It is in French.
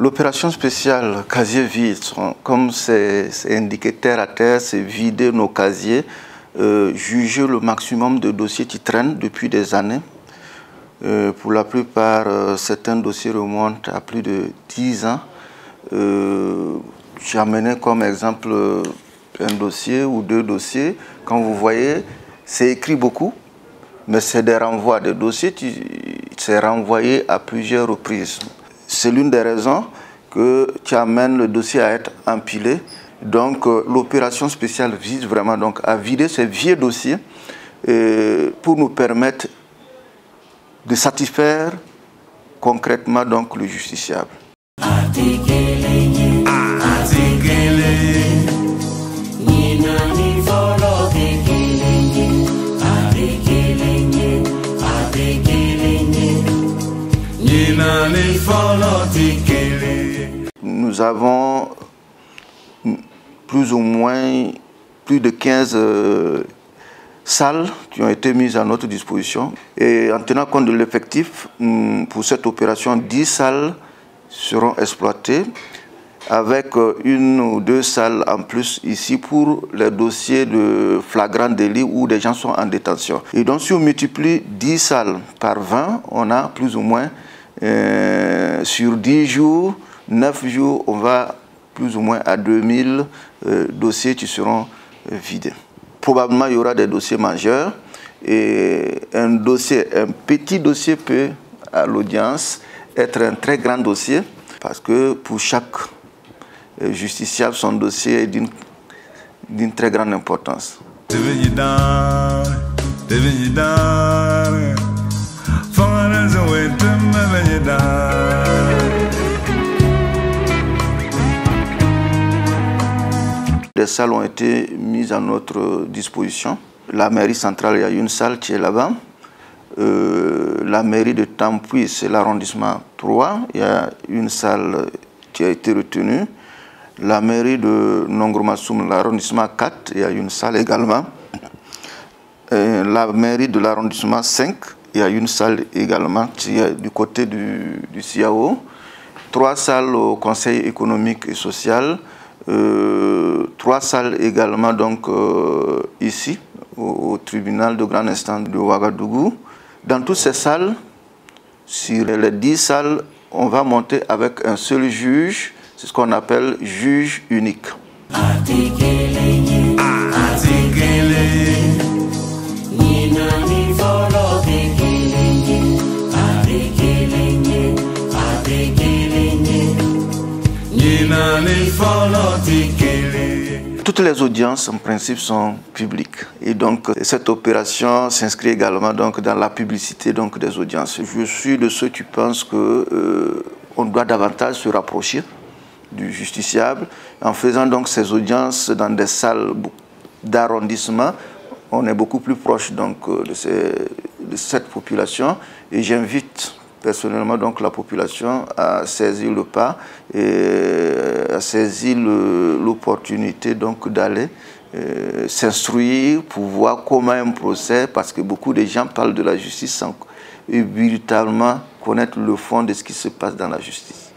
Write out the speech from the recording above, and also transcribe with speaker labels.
Speaker 1: L'opération spéciale casier vide, comme c'est indiqué terre à terre, c'est vider nos casiers, juger le maximum de dossiers qui traînent depuis des années. Pour la plupart, certains dossiers remontent à plus de 10 ans. J'ai amené comme exemple un dossier ou deux dossiers. Quand vous voyez, c'est écrit beaucoup, mais c'est des renvois. Des dossiers qui sont renvoyés à plusieurs reprises. C'est l'une des raisons qui amène le dossier à être empilé. Donc l'opération spéciale vise vraiment donc à vider ces vieux dossiers pour nous permettre de satisfaire concrètement donc le justiciable. Nous avons plus ou moins plus de 15 salles qui ont été mises à notre disposition. Et en tenant compte de l'effectif, pour cette opération, 10 salles seront exploitées avec une ou deux salles en plus ici pour les dossiers de flagrant délit où des gens sont en détention. Et donc si on multiplie 10 salles par 20, on a plus ou moins sur 10 jours, 9 jours, on va plus ou moins à 2000 dossiers qui seront vidés. Probablement, il y aura des dossiers majeurs et un petit dossier peut, à l'audience, être un très grand dossier parce que pour chaque justiciable, son dossier est d'une très grande importance. Des salles ont été mises à notre disposition. La mairie centrale, il y a une salle qui est là-bas. La mairie de Tampuy, c'est l'arrondissement 3. Il y a une salle qui a été retenue. La mairie de Nongromassoum, l'arrondissement 4, il y a une salle également. La mairie de l'arrondissement 5, il y a une salle également qui est du côté du CIAO. 3 salles au Conseil économique et social. 3 salles également donc ici au tribunal de grande instance de Ouagadougou. Dans toutes ces salles, sur les 10 salles, on va monter avec un seul juge, c'est ce qu'on appelle juge unique. Toutes les audiences en principe sont publiques et donc cette opération s'inscrit également donc dans la publicité donc des audiences. Je suis de ceux qui pensent que on doit davantage se rapprocher du justiciable en faisant donc ces audiences dans des salles d'arrondissement. On est beaucoup plus proche donc de cette population et j'invite personnellement donc la population à saisir le pas et à saisir l'opportunité donc d'aller s'instruire pour voir comment un procès, parce que beaucoup de gens parlent de la justice sans véritablement connaître le fond de ce qui se passe dans la justice.